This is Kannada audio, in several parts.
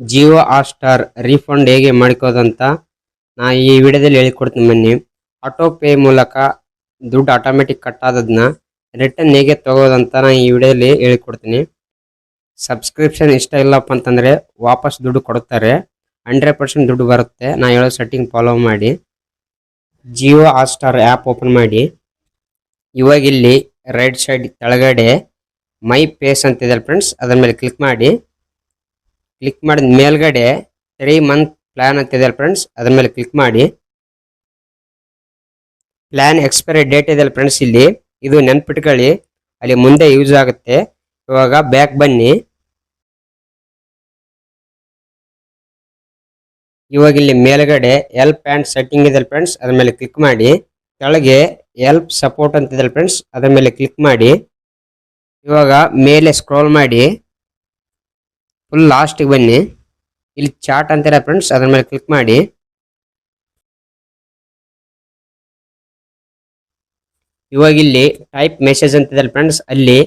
ಜಿಯೋ ಹಾಟ್‌ಸ್ಟಾರ್ ರೀಫಂಡ್ ಹೇಗೆ ಮಾಡ್ಕೋದಂತ ನಾ ಈ ವಿಡಿಯೋದಲ್ಲಿ ಹೇಳಿಕೊಡ್ತೀನಿ ಬನ್ನಿ. ಆಟೋ ಪೇ ಮೂಲಕ ದುಡ್ಡು ಆಟೋಮೆಟಿಕ್ ಕಟ್ ಆದದನ್ನ ರಿಟರ್ನ್ ಹೇಗೆ ತಗೋದಂತ ನಾ ಈ ವಿಡಿಯೋದಲ್ಲಿ ಹೇಳಿಕೊಡ್ತೀನಿ. ಸಬ್ಸ್ಕ್ರಿಪ್ಷನ್ ಇಷ್ಟ ಇಲ್ಲಪ್ಪ ಅಂತಂದ್ರೆ ವಾಪಸ್ ದುಡ್ಡು ಕೊಡ್ತಾರೆ, 100% ದುಡ್ಡು ಬರುತ್ತೆ. ನಾ ಹೇಳೋ ಸೆಟ್ಟಿಂಗ್ ಫಾಲೋ ಮಾಡಿ ಜಿಯೋ ಹಾಟ್‌ಸ್ಟಾರ್ ಆ್ಯಪ್ ಓಪನ್ ಮಾಡಿ. ಇವಾಗ ಇಲ್ಲಿ ರೈಟ್ ಸೈಡ್ ಕೆಳಗಡೆ ಮೈ ಪೇಸ್ ಅಂತಿದೆ ಫ್ರೆಂಡ್ಸ್, ಅದರ ಮೇಲೆ ಕ್ಲಿಕ್ ಮಾಡಿ. ಕ್ಲಿಕ್ ಮಾಡಿದ ಮೇಲ್ಗಡೆ 3 ಮಂತ್ ಪ್ಲಾನ್ ಅಂತಿದೆ ಫ್ರೆಂಡ್ಸ್, ಅದ್ರ ಮೇಲೆ ಕ್ಲಿಕ್ ಮಾಡಿ. ಪ್ಲಾನ್ ಎಕ್ಸ್ಪೈರಿ ಡೇಟ್ ಇದೆ ಫ್ರೆಂಡ್ಸ್, ಇಲ್ಲಿ ಇದು ನೆನ್ಪಿಟ್ಕೊಳ್ಳಿ, ಅಲ್ಲಿ ಮುಂದೆ ಯೂಸ್ ಆಗುತ್ತೆ. ಇವಾಗ ಬ್ಯಾಕ್ ಬನ್ನಿ. ಇವಾಗ ಇಲ್ಲಿ ಮೇಲ್ಗಡೆ ಹೆಲ್ಪ್ ಅಂಡ್ ಸೆಟ್ಟಿಂಗ್ ಇದೆ ಫ್ರೆಂಡ್ಸ್, ಅದ್ರ ಮೇಲೆ ಕ್ಲಿಕ್ ಮಾಡಿ. ಕೆಳಗೆ ಹೆಲ್ಪ್ ಸಪೋರ್ಟ್ ಅಂತಿದೆ ಫ್ರೆಂಡ್ಸ್, ಅದ್ರ ಮೇಲೆ ಕ್ಲಿಕ್ ಮಾಡಿ. ಇವಾಗ ಮೇಲೆ ಸ್ಕ್ರೋಲ್ ಮಾಡಿ ಫುಲ್ ಲಾಸ್ಟಿಗೆ ಬನ್ನಿ. ಇಲ್ಲಿ ಚಾಟ್ ಅಂತೀರ ಫ್ರೆಂಡ್ಸ್, ಅದ್ರ ಮೇಲೆ ಕ್ಲಿಕ್ ಮಾಡಿ. ಇವಾಗ ಇಲ್ಲಿ ಟೈಪ್ ಮೆಸೇಜ್ ಅಂತಿದೆ ಫ್ರೆಂಡ್ಸ್, ಅಲ್ಲಿ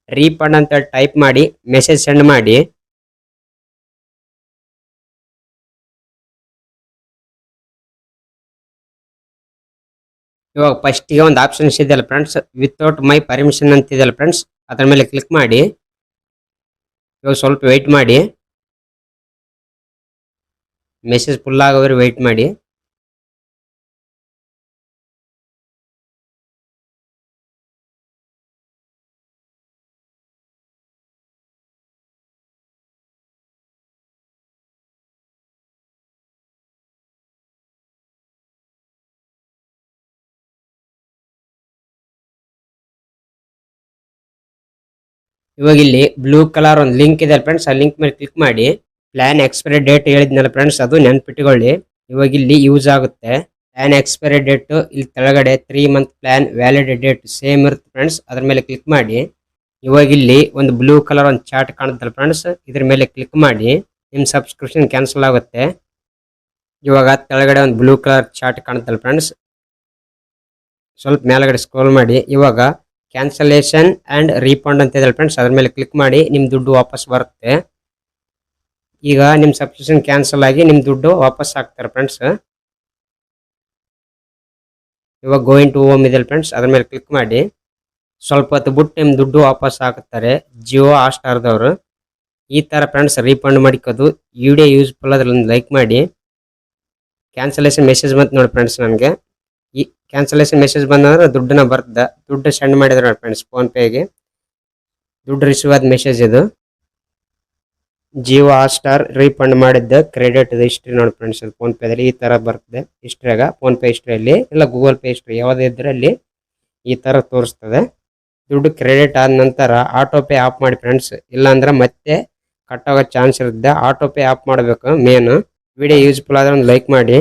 ರೀಫಂಡ್ ಅಂತ ಟೈಪ್ ಮಾಡಿ ಮೆಸೇಜ್ ಸೆಂಡ್ ಮಾಡಿ. ಇವಾಗ ಫಸ್ಟಿಗೆ ಒಂದು ಆಪ್ಷನ್ಸ್ ಇದೆಯಲ್ಲ ಫ್ರೆಂಡ್ಸ್, ವಿತೌಟ್ ಮೈ ಪರ್ಮಿಷನ್ ಅಂತಿದೆಯಲ್ಲ ಫ್ರೆಂಡ್ಸ್, ಅದ್ರ ಮೇಲೆ ಕ್ಲಿಕ್ ಮಾಡಿ. ಇವಾಗ ಸ್ವಲ್ಪ ವೆಯ್ಟ್ ಮಾಡಿ, ಮೆಸೇಜ್ ಫುಲ್ ಆಗೋವರೆಗೆ ವೆಯ್ಟ್ ಮಾಡಿ. ಇವಾಗ ಇಲ್ಲಿ ಬ್ಲೂ ಕಲರ್ ಒಂದು ಲಿಂಕ್ ಇದೆ ಫ್ರೆಂಡ್ಸ್, ಆ ಲಿಂಕ್ ಮೇಲೆ ಕ್ಲಿಕ್ ಮಾಡಿ. ಪ್ಲಾನ್ ಎಕ್ಸ್ಪೈರಿ ಡೇಟ್ ಹೇಳಿದ್ನಲ್ಲ ಫ್ರೆಂಡ್ಸ್, ಅದು ನೆನ್ಪಿಟ್ಕೊಳ್ಳಿ. ಇವಾಗ ಇಲ್ಲಿ ಯೂಸ್ ಆಗುತ್ತೆ. ಪ್ಲಾನ್ ಎಕ್ಸ್ಪೈರಿ ಡೇಟ್ ಇಲ್ಲಿ ಕೆಳಗಡೆ 3 month plan valid date same ಇರುತ್ತೆ ಫ್ರೆಂಡ್ಸ್, ಅದ್ರ ಮೇಲೆ ಕ್ಲಿಕ್ ಮಾಡಿ. ಇವಾಗ ಇಲ್ಲಿ ಒಂದು ಬ್ಲೂ ಕಲರ್ ಒಂದು ಚಾರ್ಟ್ ಕಾಣುತ್ತಲ್ಲ ಫ್ರೆಂಡ್ಸ್, ಇದ್ರ ಮೇಲೆ ಕ್ಲಿಕ್ ಮಾಡಿ. ನಿಮ್ ಸಬ್ಸ್ಕ್ರಿಪ್ಷನ್ ಕ್ಯಾನ್ಸಲ್ ಆಗುತ್ತೆ. ಇವಾಗ ಕೆಳಗಡೆ ಒಂದು ಬ್ಲೂ ಕಲರ್ ಚಾರ್ಟ್ ಕಾಣುತ್ತಲ್ಲ ಫ್ರೆಂಡ್ಸ್, ಸ್ವಲ್ಪ ಮೇಲ್ಗಡೆ ಸ್ಕ್ರೋಲ್ ಮಾಡಿ. ಇವಾಗ ಕ್ಯಾನ್ಸಲೇಷನ್ ಅಂಡ್ ರೀಫಂಡ್ ಅಂತ ಇದೆ ಫ್ರೆಂಡ್ಸ್, ಅದ್ರ ಮೇಲೆ ಕ್ಲಿಕ್ ಮಾಡಿ. ನಿಮ್ ದುಡ್ಡು ವಾಪಸ್ ಬರುತ್ತೆ. ಈಗ ನಿಮ್ ಸಬ್ಸ್ಕ್ರಿಪ್ಷನ್ ಕ್ಯಾನ್ಸಲ್ ಆಗಿ ನಿಮ್ ದುಡ್ಡು ವಾಪಸ್ ಹಾಕ್ತಾರೆ ಫ್ರೆಂಡ್ಸ್. ಇವಾಗ ಗೋಯಿಂಗ್ ಟು ಹೋಮ್ ಇದೆ ಫ್ರೆಂಡ್ಸ್, ಅದ್ರ ಮೇಲೆ ಕ್ಲಿಕ್ ಮಾಡಿ. ಸ್ವಲ್ಪ ಹೊತ್ತು ಬಿಟ್ಟು ನಿಮ್ ದುಡ್ಡು ವಾಪಸ್ ಹಾಕುತ್ತಾರೆ ಜಿಯೋ ಹಾಟ್‌ಸ್ಟಾರ್ದವರು. ಈ ತರ ಫ್ರೆಂಡ್ಸ್ ರೀಫಂಡ್ ಮಾಡಿಕೋದು. ವಿಡಿಯೋ ಯೂಸ್ಫುಲ್ ಆದ್ರೆ ಒಂದು ಲೈಕ್ ಮಾಡಿ. ಕ್ಯಾನ್ಸಲೇಷನ್ ಮೆಸೇಜ್ ಬಂತು ನೋಡಿ ಫ್ರೆಂಡ್ಸ್, ನನಗೆ ಈ ಕ್ಯಾನ್ಸಲೇಷನ್ ಮೆಸೇಜ್ ಬಂದ್ರೆ ದುಡ್ಡನ್ನ ಬರ್ತದೆ. ದುಡ್ಡು ಸೆಂಡ್ ಮಾಡಿದ್ರೆ ನೋಡಿ ಫ್ರೆಂಡ್ಸ್, ಫೋನ್ ಪೇಗೆ ದುಡ್ಡು ರಿಸೀವ್ ಆದ ಮೆಸೇಜ್ ಇದು. ಜಿಯೋ ಹಾಟ್‌ಸ್ಟಾರ್ ರೀಫಂಡ್ ಮಾಡಿದ್ದ ಕ್ರೆಡಿಟ್ ಹಿಸ್ಟ್ರಿ ನೋಡಿ ಫ್ರೆಂಡ್ಸ್, ಫೋನ್ ಪೇದಲ್ಲಿ ಈ ತರ ಬರ್ತದೆ. ಹಿಸ್ಟ್ರಿಯಾಗ ಫೋನ್ ಪೇ ಹಿಸ್ಟ್ರಿಯಲ್ಲಿ ಇಲ್ಲ ಗೂಗಲ್ ಪೇ ಹಿಸ್ಟ್ರಿ ಯಾವುದೇ ಇದ್ರೆ ಅಲ್ಲಿ ಈ ತರ ತೋರಿಸ್ತದೆ. ದುಡ್ಡು ಕ್ರೆಡಿಟ್ ಆದ ನಂತರ ಆಟೋ ಪೇ ಆಫ್ ಮಾಡಿ ಫ್ರೆಂಡ್ಸ್, ಇಲ್ಲಾಂದ್ರೆ ಮತ್ತೆ ಕಟ್ ಆಗೋ ಚಾನ್ಸ್ ಇರುತ್ತೆ. ಆಟೋ ಪೇ ಆಫ್ ಮಾಡಬೇಕು ಮೇನ್. ವಿಡಿಯೋ ಯೂಸ್ಫುಲ್ ಆದ್ರೆ ಒಂದು ಲೈಕ್ ಮಾಡಿ.